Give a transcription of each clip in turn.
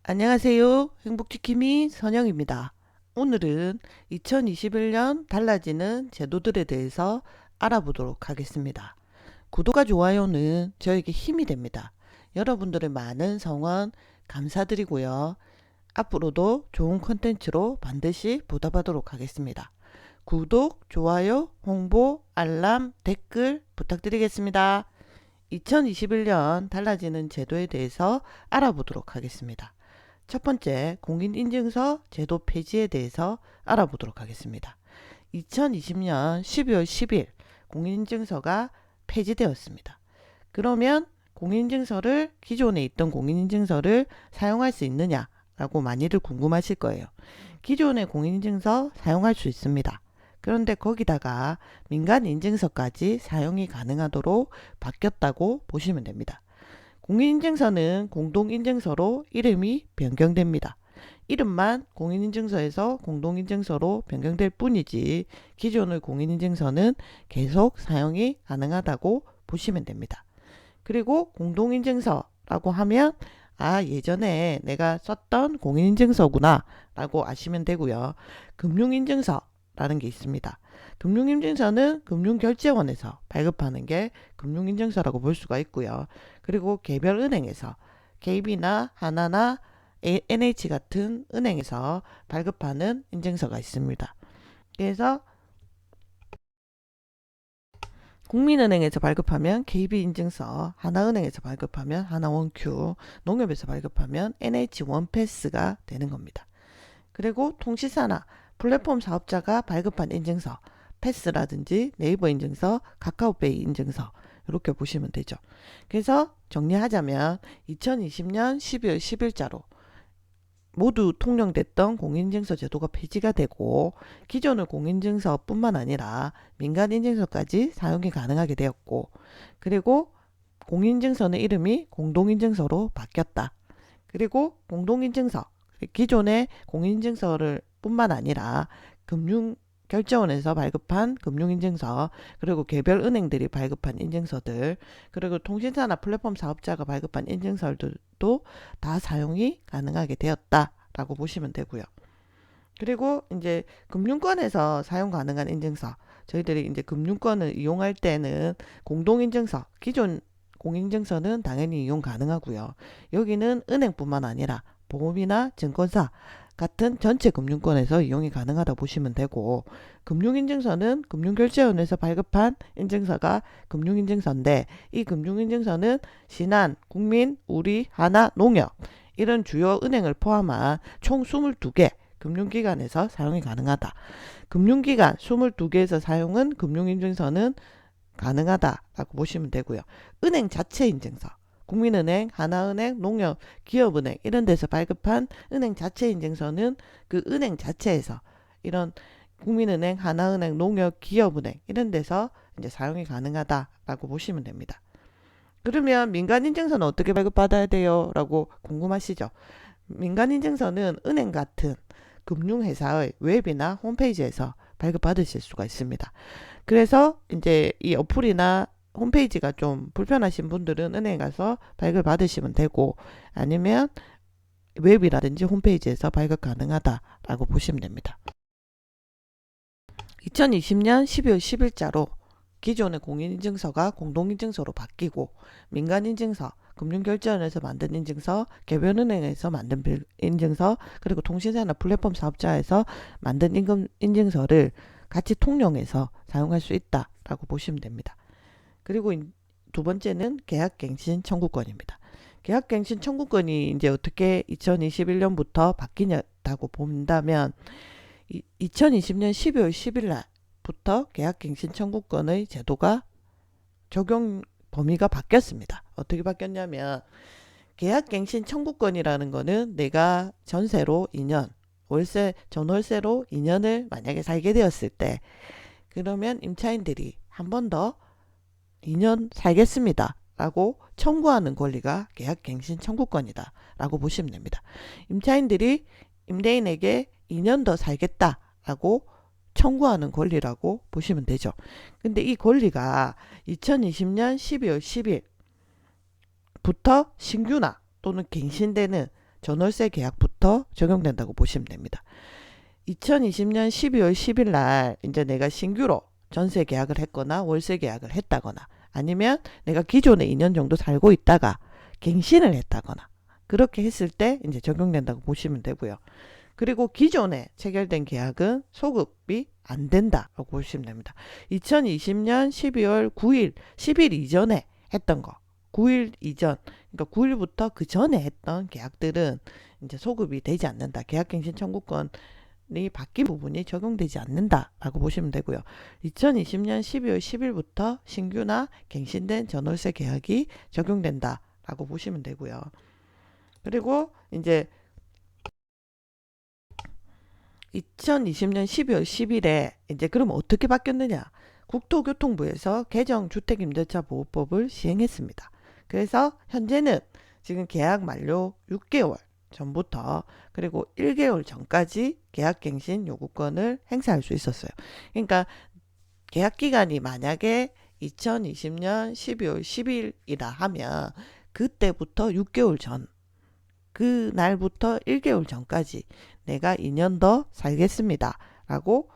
안녕하세요. 행복지킴이 선영입니다. 오늘은 2021년 달라지는 제도들에 대해서 알아보도록 하겠습니다. 구독과 좋아요는 저에게 힘이 됩니다. 여러분들의 많은 성원 감사드리고요. 앞으로도 좋은 콘텐츠로 반드시 보답하도록 하겠습니다. 구독, 좋아요, 홍보, 알람, 댓글 부탁드리겠습니다. 2021년 달라지는 제도에 대해서 알아보도록 하겠습니다. 첫 번째, 공인인증서 제도 폐지에 대해서 알아보도록 하겠습니다. 2020년 12월 10일 공인인증서가 폐지되었습니다. 그러면 공인인증서를 기존에 있던 공인인증서를 사용할 수 있느냐라고 많이들 궁금하실 거예요. 기존의 공인인증서 사용할 수 있습니다. 그런데 거기다가 민간인증서까지 사용이 가능하도록 바뀌었다고 보시면 됩니다. 공인인증서는 공동인증서로 이름이 변경됩니다. 이름만 공인인증서에서 공동인증서로 변경될 뿐이지 기존의 공인인증서는 계속 사용이 가능하다고 보시면 됩니다. 그리고 공동인증서라고 하면 예전에 내가 썼던 공인인증서구나 라고 아시면 되고요. 금융인증서라는 게 있습니다. 금융인증서는 금융결제원에서 발급하는 게 금융인증서라고 볼 수가 있고요. 그리고 개별 은행에서 KB나 하나나 NH 같은 은행에서 발급하는 인증서가 있습니다. 그래서 국민은행에서 발급하면 KB인증서, 하나은행에서 발급하면 하나원큐, 농협에서 발급하면 NH1패스가 되는 겁니다. 그리고 통신사나 플랫폼 사업자가 발급한 인증서, 패스라든지 네이버 인증서, 카카오페이 인증서 이렇게 보시면 되죠. 그래서 정리하자면 2020년 12월 10일자로 모두 통용됐던 공인인증서 제도가 폐지가 되고 기존의 공인인증서뿐만 아니라 민간인증서까지 사용이 가능하게 되었고, 그리고 공인인증서의 이름이 공동인증서로 바뀌었다. 그리고 공동인증서, 기존의 공인인증서를 뿐만 아니라 금융결제원에서 발급한 금융인증서, 그리고 개별 은행들이 발급한 인증서들, 그리고 통신사나 플랫폼 사업자가 발급한 인증서들도 다 사용이 가능하게 되었다라고 보시면 되고요. 그리고 이제 금융권에서 사용 가능한 인증서, 저희들이 이제 금융권을 이용할 때는 공동인증서, 기존 공인인증서는 당연히 이용 가능하고요. 여기는 은행뿐만 아니라 보험이나 증권사 같은 전체 금융권에서 이용이 가능하다 보시면 되고, 금융인증서는 금융결제원에서 발급한 인증서가 금융인증서인데, 이 금융인증서는 신한, 국민, 우리, 하나, 농협 이런 주요 은행을 포함한 총 22개 금융기관에서 사용이 가능하다. 금융기관 22개에서 사용은 금융인증서는 가능하다라고 보시면 되고요. 은행 자체 인증서, 국민은행, 하나은행, 농협, 기업은행 이런 데서 발급한 은행 자체 인증서는 그 은행 자체에서 이런 국민은행, 하나은행, 농협, 기업은행 이런 데서 이제 사용이 가능하다라고 보시면 됩니다. 그러면 민간인증서는 어떻게 발급받아야 돼요? 라고 궁금하시죠? 민간인증서는 은행 같은 금융회사의 웹이나 홈페이지에서 발급받으실 수가 있습니다. 그래서 이제 이 어플이나 홈페이지가 좀 불편하신 분들은 은행 가서 발급 받으시면 되고, 아니면 웹이라든지 홈페이지에서 발급 가능하다라고 보시면 됩니다. 2020년 12월 10일자로 기존의 공인인증서가 공동인증서로 바뀌고, 민간인증서, 금융결제원에서 만든 인증서, 개별은행에서 만든 인증서, 그리고 통신사나 플랫폼 사업자에서 만든 인증서를 같이 통용해서 사용할 수 있다라고 보시면 됩니다. 그리고 두 번째는 계약갱신 청구권입니다. 계약갱신 청구권이 이제 어떻게 2021년부터 바뀌냐고 본다면 2020년 12월 10일 날부터 계약갱신 청구권의 제도가 적용 범위가 바뀌었습니다. 어떻게 바뀌었냐면, 계약갱신 청구권이라는 거는 내가 전세로 2년, 전월세로 2년을 만약에 살게 되었을 때, 그러면 임차인들이 한 번 더 2년 살겠습니다 라고 청구하는 권리가 계약갱신 청구권이다 라고 보시면 됩니다. 임차인들이 임대인에게 2년 더 살겠다 라고 청구하는 권리라고 보시면 되죠. 근데 이 권리가 2020년 12월 10일부터 신규나 또는 갱신되는 전월세 계약부터 적용된다고 보시면 됩니다. 2020년 12월 10일 날 이제 내가 신규로 전세 계약을 했거나 월세 계약을 했다거나 아니면 내가 기존에 2년 정도 살고 있다가 갱신을 했다거나 그렇게 했을 때 이제 적용된다고 보시면 되고요. 그리고 기존에 체결된 계약은 소급이 안 된다라고 보시면 됩니다. 2020년 12월 9일, 10일 이전에 했던 거, 9일 이전, 그러니까 9일부터 그 전에 했던 계약들은 이제 소급이 되지 않는다. 계약갱신 청구권이 바뀐 부분이 적용되지 않는다라고 보시면 되고요. 2020년 12월 10일부터 신규나 갱신된 전월세 계약이 적용된다라고 보시면 되고요. 그리고 이제 2020년 12월 10일에 이제 그럼 어떻게 바뀌었느냐? 국토교통부에서 개정 주택임대차 보호법을 시행했습니다. 그래서 현재는 지금 계약 만료 6개월 전부터 그리고 1개월 전까지 계약갱신 요구권을 행사할 수 있었어요. 그러니까 계약 기간이 만약에 2020년 12월 10일이라 하면 그때부터 6개월 전, 그 날부터 1개월 전까지 내가 2년 더 살겠습니다. 라고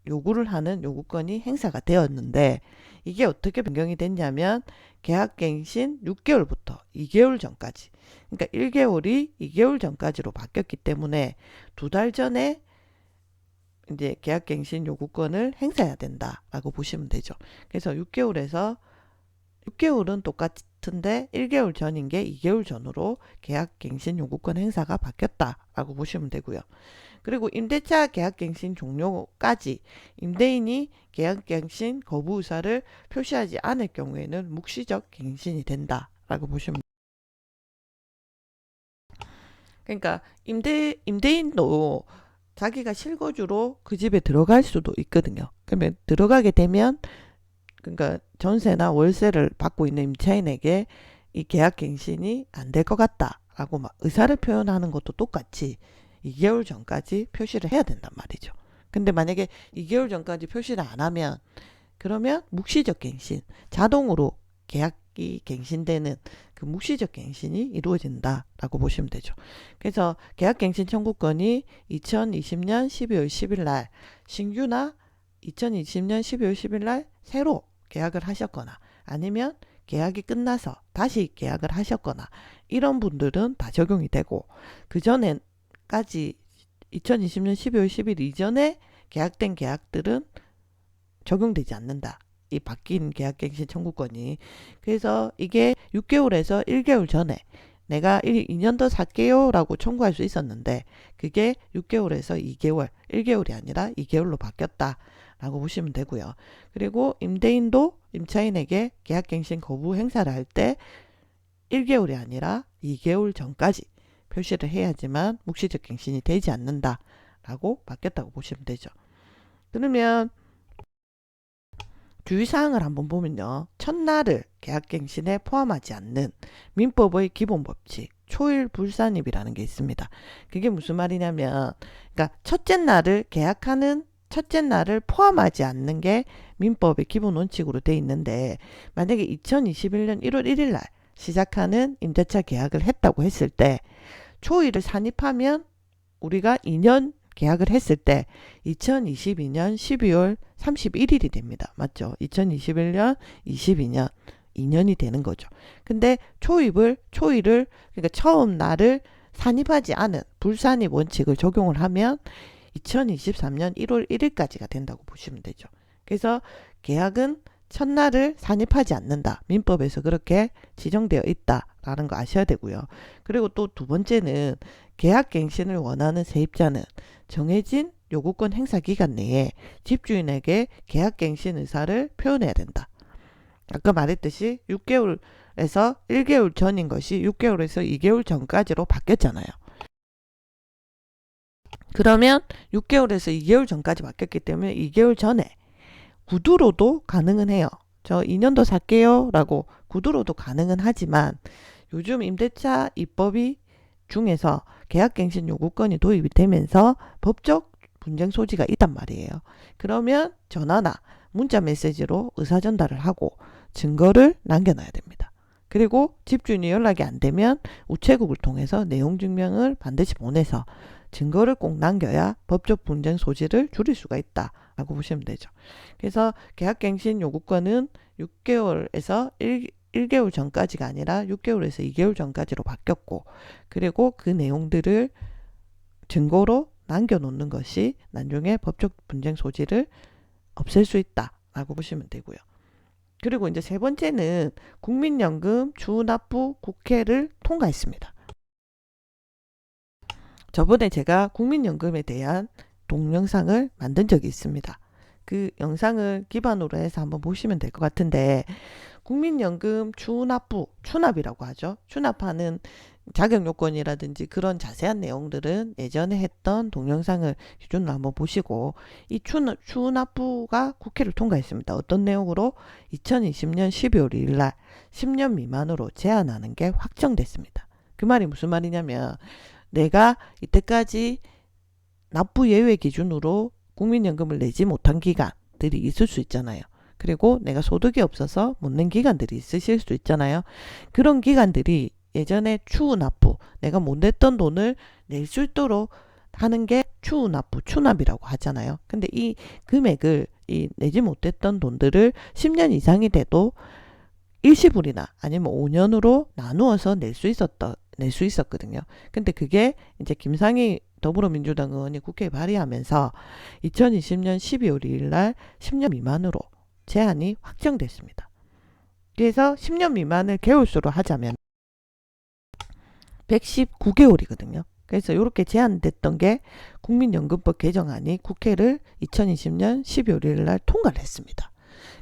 요구를 하는 요구권이 행사가 되었는데 이게 어떻게 변경이 됐냐면 계약갱신 6개월부터 2개월 전까지 그러니까 1개월이 2개월 전까지로 바뀌었기 때문에 2달 전에 이제 계약갱신 요구권을 행사해야 된다라고 보시면 되죠. 그래서 6개월은 똑같은데 1개월 전인 게 2개월 전으로 계약갱신 요구권 행사가 바뀌었다라고 보시면 되고요. 그리고 임대차 계약갱신 종료까지 임대인이 계약갱신 거부 의사를 표시하지 않을 경우에는 묵시적 갱신이 된다라고 보시면 됩니다. 그러니까 임대인도 자기가 실거주로 그 집에 들어갈 수도 있거든요. 그러면 들어가게 되면 그러니까 전세나 월세를 받고 있는 임차인에게 이 계약갱신이 안 될 것 같다라고 막 의사를 표현하는 것도 똑같이 2개월 전까지 표시를 해야 된단 말이죠. 근데 만약에 2개월 전까지 표시를 안 하면 그러면 묵시적 갱신, 자동으로 계약이 갱신되는 그 묵시적 갱신이 이루어진다라고 보시면 되죠. 그래서 계약갱신 청구권이 2020년 12월 10일 날 신규나 2020년 12월 10일 날 새로 계약을 하셨거나 아니면 계약이 끝나서 다시 계약을 하셨거나 이런 분들은 다 적용이 되고 그 전에까지 2020년 12월 10일 이전에 계약된 계약들은 적용되지 않는다. 이 바뀐 계약갱신 청구권이. 그래서 이게 6개월에서 1개월 전에 내가 2년 더 살게요 라고 청구할 수 있었는데 그게 6개월에서 2개월, 1개월이 아니라 2개월로 바뀌었다 라고 보시면 되고요. 그리고 임대인도 임차인에게 계약갱신 거부 행사를 할 때 1개월이 아니라 2개월 전까지 표시를 해야지만 묵시적 갱신이 되지 않는다 라고 바뀌었다고 보시면 되죠. 그러면 주의사항을 한번 보면요. 첫날을 계약갱신에 포함하지 않는 민법의 기본법칙 초일 불산입이라는 게 있습니다. 그게 무슨 말이냐면 그러니까 첫째 날을 계약하는 첫째 날을 포함하지 않는 게 민법의 기본 원칙으로 돼 있는데 만약에 2021년 1월 1일 날 시작하는 임대차 계약을 했다고 했을 때 초일을 산입하면 우리가 2년 계약을 했을 때 2022년 12월 31일이 됩니다. 맞죠? 2021년 22년 2년이 되는 거죠. 근데 초일을 그러니까 처음 날을 산입하지 않은 불산입 원칙을 적용을 하면 2023년 1월 1일까지가 된다고 보시면 되죠. 그래서 계약은 첫날을 산입하지 않는다. 민법에서 그렇게 지정되어 있다라는 거 아셔야 되고요. 그리고 또 두 번째는 계약갱신을 원하는 세입자는 정해진 요구권 행사 기간 내에 집주인에게 계약갱신 의사를 표현해야 된다. 아까 말했듯이 6개월에서 1개월 전인 것이 6개월에서 2개월 전까지로 바뀌었잖아요. 그러면 6개월에서 2개월 전까지 바뀌었기 때문에 2개월 전에 구두로도 가능은 해요. 저 2년 더 살게요 라고 구두로도 가능은 하지만 요즘 임대차 입법이 중에서 계약갱신 요구권이 도입이 되면서 법적 분쟁 소지가 있단 말이에요. 그러면 전화나 문자 메시지로 의사전달을 하고 증거를 남겨놔야 됩니다. 그리고 집주인이 연락이 안 되면 우체국을 통해서 내용 증명을 반드시 보내서 증거를 꼭 남겨야 법적 분쟁 소지를 줄일 수가 있다라고 보시면 되죠. 그래서 계약갱신 요구권은 6개월에서 1개월 전까지가 아니라 6개월에서 2개월 전까지로 바뀌었고, 그리고 그 내용들을 증거로 남겨놓는 것이 나중에 법적 분쟁 소지를 없앨 수 있다라고 보시면 되고요. 그리고 이제 세 번째는 국민연금 추납부 국회를 통과했습니다. 저번에 제가 국민연금에 대한 동영상을 만든 적이 있습니다. 그 영상을 기반으로 해서 한번 보시면 될 것 같은데, 국민연금 추납부, 추납이라고 하죠. 추납하는 자격 요건이라든지 그런 자세한 내용들은 예전에 했던 동영상을 기준으로 한번 보시고, 이 추납부가 국회를 통과했습니다. 어떤 내용으로? 2020년 12월 2일 날 10년 미만으로 제한하는 게 확정됐습니다. 그 말이 무슨 말이냐면, 내가 이때까지 납부 예외 기준으로 국민연금을 내지 못한 기간들이 있을 수 있잖아요. 그리고 내가 소득이 없어서 못 낸 기간들이 있으실 수 있잖아요. 그런 기간들이 예전에 추후납부, 내가 못 냈던 돈을 낼 수 있도록 하는 게 추후납부, 추납이라고 하잖아요. 근데 이 금액을, 이 내지 못했던 돈들을 10년 이상이 돼도 일시불이나 아니면 5년으로 나누어서 낼 수 있었거든요. 근데 그게 이제 김상희 더불어민주당 의원이 국회에 발의하면서 2020년 12월 2일 날 10년 미만으로 제한이 확정됐습니다. 그래서 10년 미만을 개월수로 하자면 119개월이거든요. 그래서 이렇게 제한됐던 게 국민연금법 개정안이 국회를 2020년 12월 1일 날 통과를 했습니다.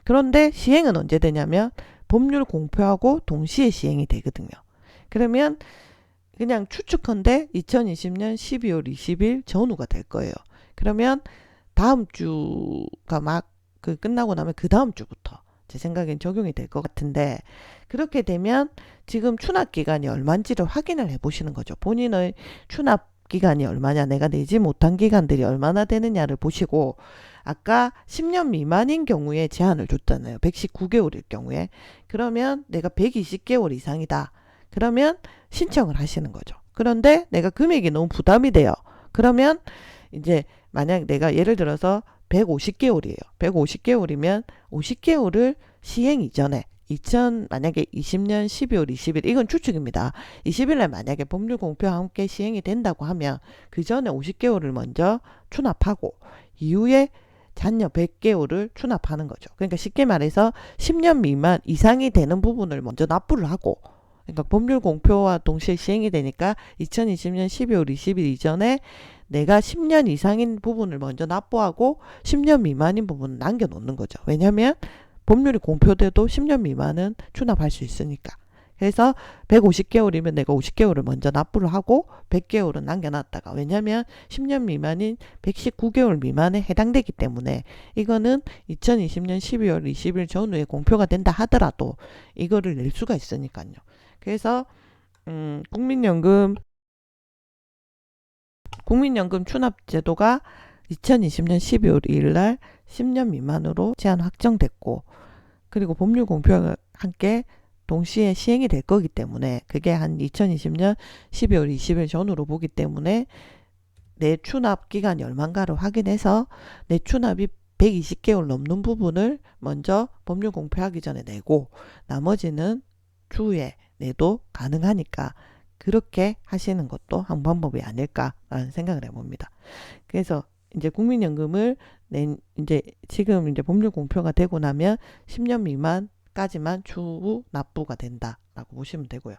그런데 시행은 언제 되냐면 법률 공표하고 동시에 시행이 되거든요. 그러면 그냥 추측컨대 2020년 12월 20일 전후가 될 거예요. 그러면 다음 주가 막 끝나고 나면 그 다음 주부터 제 생각엔 적용이 될 것 같은데, 그렇게 되면 지금 추납 기간이 얼마인지를 확인을 해보시는 거죠. 본인의 추납 기간이 얼마냐, 내가 내지 못한 기간들이 얼마나 되느냐를 보시고, 아까 10년 미만인 경우에 제한을 줬잖아요. 119개월일 경우에. 그러면 내가 120개월 이상이다. 그러면 신청을 하시는 거죠. 그런데 내가 금액이 너무 부담이 돼요. 그러면 이제 만약 내가 예를 들어서 150개월이에요. 150개월이면 50개월을 시행 이전에 만약에 20년 12월 20일, 이건 추측입니다. 20일 날 만약에 법률 공표와 함께 시행이 된다고 하면 그 전에 50개월을 먼저 추납하고 이후에 잔여 100개월을 추납하는 거죠. 그러니까 쉽게 말해서 10년 미만 이상이 되는 부분을 먼저 납부를 하고, 그러니까 법률 공표와 동시에 시행이 되니까 2020년 12월 20일 이전에 내가 10년 이상인 부분을 먼저 납부하고 10년 미만인 부분은 남겨놓는 거죠. 왜냐하면 법률이 공표돼도 10년 미만은 추납할 수 있으니까. 그래서 150개월이면 내가 50개월을 먼저 납부를 하고 100개월은 남겨놨다가, 왜냐하면 10년 미만인 119개월 미만에 해당되기 때문에 이거는 2020년 12월 20일 전후에 공표가 된다 하더라도 이거를 낼 수가 있으니까요. 그래서 국민연금 추납제도가 2020년 12월 2일 날 10년 미만으로 제한 확정됐고, 그리고 법률 공표와 함께 동시에 시행이 될 거기 때문에 그게 한 2020년 12월 20일 전후로 보기 때문에 내 추납 기간이 얼마인가를 확인해서 내 추납이 120개월 넘는 부분을 먼저 법률 공표하기 전에 내고 나머지는 추후에 내도 가능하니까 그렇게 하시는 것도 한 방법이 아닐까라는 생각을 해봅니다. 그래서 이제 국민연금을 이제 지금 이제 법률 공표가 되고 나면 10년 미만까지만 추후 납부가 된다라고 보시면 되고요.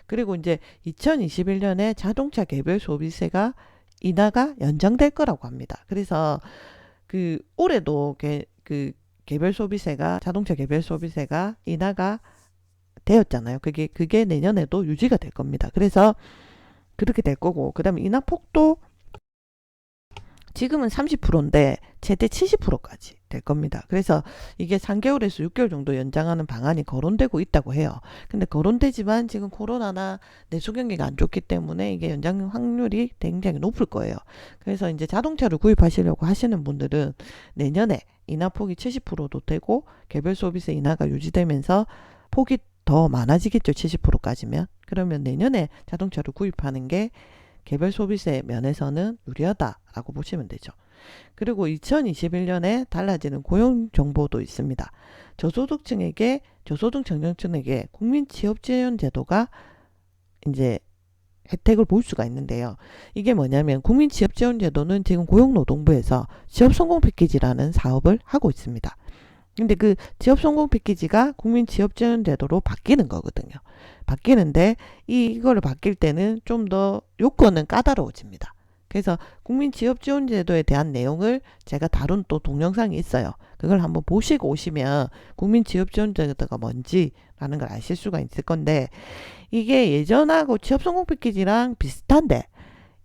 그리고 이제 2021년에 자동차 개별 소비세가 인하가 연장될 거라고 합니다. 그래서 올해도 개별 소비세가, 자동차 개별 소비세가 인하가 되었잖아요. 그게 내년에도 유지가 될 겁니다. 그래서 그렇게 될 거고, 그 다음에 인하폭도 지금은 30%인데 최대 70%까지 될 겁니다. 그래서 이게 3개월에서 6개월 정도 연장하는 방안이 거론되고 있다고 해요. 근데 거론되지만 지금 코로나나 내수 경기가 안 좋기 때문에 이게 연장 확률이 굉장히 높을 거예요. 그래서 이제 자동차를 구입하시려고 하시는 분들은 내년에 인하폭이 70%도 되고 개별 소비세 인하가 유지되면서 폭이 더 많아지겠죠. 70%까지면. 그러면 내년에 자동차를 구입하는 게 개별 소비세 면에서는 유리하다라고 보시면 되죠. 그리고 2021년에 달라지는 고용 정보도 있습니다. 저소득층에게, 저소득 청년층에게 국민 취업 지원 제도가 이제 혜택을 볼 수가 있는데요. 이게 뭐냐면 국민 취업 지원 제도는 지금 고용노동부에서 취업 성공 패키지라는 사업을 하고 있습니다. 근데 그 취업 성공 패키지가 국민 취업 지원 제도로 바뀌는 거거든요. 바뀌는데 이거를 바뀔 때는 좀 더 요건은 까다로워집니다. 그래서 국민 취업 지원 제도에 대한 내용을 제가 다룬 또 동영상이 있어요. 그걸 한번 보시고 오시면 국민 취업 지원 제도가 뭔지라는 걸 아실 수가 있을 건데, 이게 예전하고 취업 성공 패키지랑 비슷한데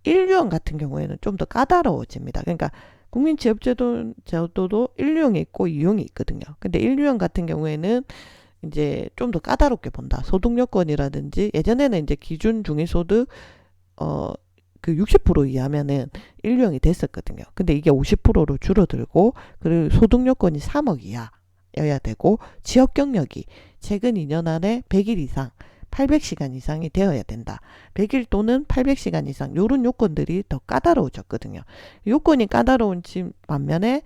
1유형 같은 경우에는 좀 더 까다로워집니다. 그러니까 국민 취업 제도도 1유형이 있고 2유형이 있거든요. 근데 1유형 같은 경우에는 이제 좀 더 까다롭게 본다. 소득 요건이라든지, 예전에는 이제 기준 중위소득 그 60% 이하면은 1유형이 됐었거든요. 근데 이게 50%로 줄어들고, 그리고 소득 요건이 3억 이하여야 되고, 취업 경력이 최근 2년 안에 100일 이상 800시간 이상이 되어야 된다. 100일 또는 800시간 이상, 이런 요건들이 더 까다로워졌거든요. 요건이 까다로운 반면에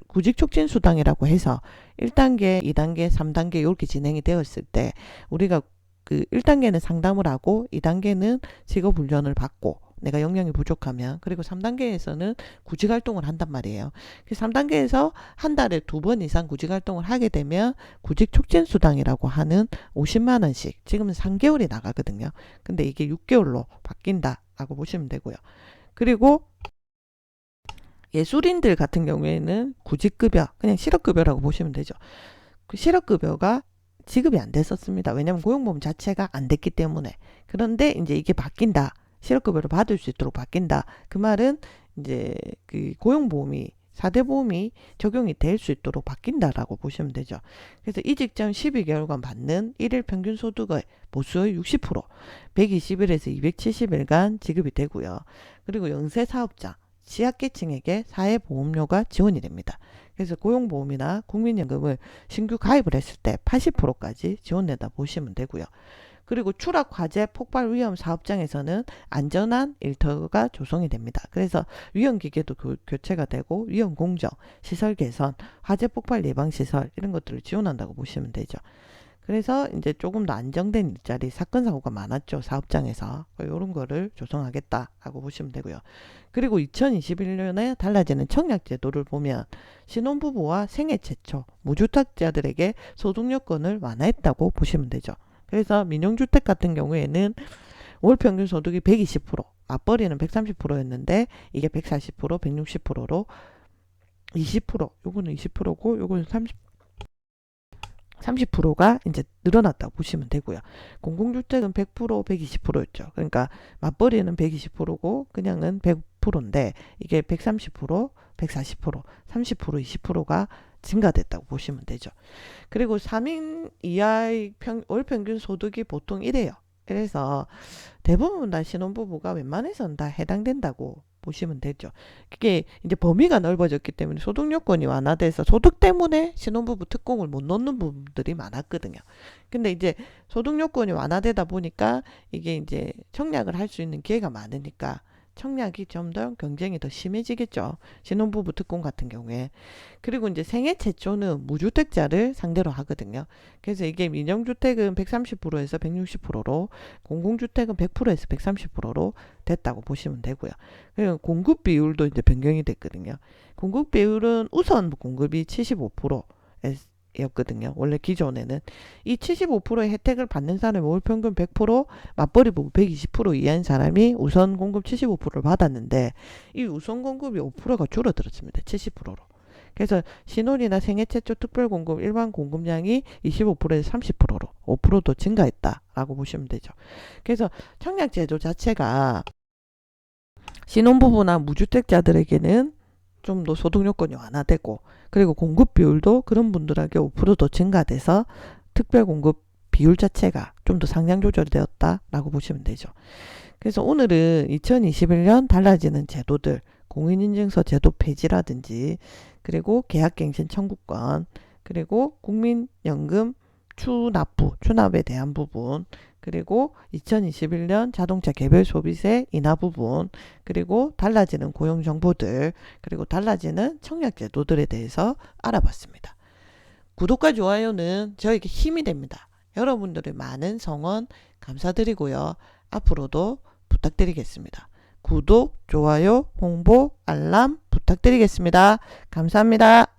구직촉진수당이라고 해서 1단계, 2단계, 3단계 이렇게 진행이 되었을 때 우리가 그 1단계는 상담을 하고 2단계는 직업훈련을 받고, 내가 역량이 부족하면, 그리고 3단계에서는 구직활동을 한단 말이에요. 3단계에서 한 달에 2번 이상 구직활동을 하게 되면 구직촉진수당이라고 하는 50만 원씩, 지금은 3개월이 나가거든요. 근데 이게 6개월로 바뀐다라고 보시면 되고요. 그리고 예술인들 같은 경우에는 구직급여, 그냥 실업급여라고 보시면 되죠. 그 실업급여가 지급이 안 됐었습니다. 왜냐하면 고용보험 자체가 안 됐기 때문에. 그런데 이제 이게 바뀐다. 실업급여를 받을 수 있도록 바뀐다. 그 말은 이제 그 고용보험이 4대 보험이 적용이 될 수 있도록 바뀐다라고 보시면 되죠. 그래서 이직 전 12개월간 받는 일일 평균 소득의 보수의 60%, 120일에서 270일간 지급이 되고요. 그리고 영세 사업자, 취약계층에게 사회보험료가 지원이 됩니다. 그래서 고용보험이나 국민연금을 신규 가입을 했을 때 80%까지 지원된다 보시면 되고요. 그리고 추락, 화재, 폭발 위험 사업장에서는 안전한 일터가 조성이 됩니다. 그래서 위험기계도 교체가 되고, 위험 공정, 시설 개선, 화재 폭발 예방 시설, 이런 것들을 지원한다고 보시면 되죠. 그래서 이제 조금 더 안정된 일자리, 사건 사고가 많았죠, 사업장에서. 이런 거를 조성하겠다라고 보시면 되고요. 그리고 2021년에 달라지는 청약 제도를 보면 신혼부부와 생애 최초 무주택자들에게 소득 요건을 완화했다고 보시면 되죠. 그래서 민영주택 같은 경우에는 월 평균 소득이 120%, 맞벌이는 130%였는데 이게 140%, 160%로 20%, 요거는 20%고 요거는 30%가 이제 늘어났다고 보시면 되고요. 공공주택은 100%, 120%였죠. 그러니까 맞벌이는 120%고 그냥은 100%인데 이게 130%, 140%, 30%, 20%가 증가됐다고 보시면 되죠. 그리고 3인 이하의 월 평균 소득이 보통 이래요. 그래서 대부분 다 신혼부부가 웬만해서는 다 해당된다고 보시면 되죠. 그게 이제 범위가 넓어졌기 때문에 소득 요건이 완화돼서 소득 때문에 신혼부부 특공을 못 넣는 부분들이 많았거든요. 근데 이제 소득 요건이 완화되다 보니까 이게 이제 청약을 할 수 있는 기회가 많으니까 청약이 좀 더 경쟁이 더 심해지겠죠. 신혼부부 특공 같은 경우에. 그리고 이제 생애 최초는 무주택자를 상대로 하거든요. 그래서 이게 민영주택은 130%에서 160%로, 공공주택은 100%에서 130%로 됐다고 보시면 되고요. 그리고 공급 비율도 이제 변경이 됐거든요. 공급 비율은 우선 공급이 75%, 였거든요. 원래 기존에는 이 75%의 혜택을 받는 사람이 월 평균 100%, 맞벌이 부부 120% 이하인 사람이 우선 공급 75%를 받았는데 이 우선 공급이 5%가 줄어들었습니다. 70%로. 그래서 신혼이나 생애 최초 특별 공급 일반 공급량이 25%에서 30%로 5%도 증가했다라고 보시면 되죠. 그래서 청약 제도 자체가 신혼부부나 무주택자들에게는 좀 더 소득 요건이 완화되고, 그리고 공급 비율도 그런 분들에게 5%더 증가돼서 특별 공급 비율 자체가 좀 더 상향 조절이 되었다라고 보시면 되죠. 그래서 오늘은 2021년 달라지는 제도들, 공인인증서 제도 폐지라든지, 그리고 계약갱신 청구권, 그리고 국민연금 추납에 대한 부분, 그리고 2021년 자동차 개별 소비세 인하 부분, 그리고 달라지는 고용 정보들, 그리고 달라지는 청약 제도들에 대해서 알아봤습니다. 구독과 좋아요는 저에게 힘이 됩니다. 여러분들의 많은 성원 감사드리고요. 앞으로도 부탁드리겠습니다. 구독, 좋아요, 홍보, 알람 부탁드리겠습니다. 감사합니다.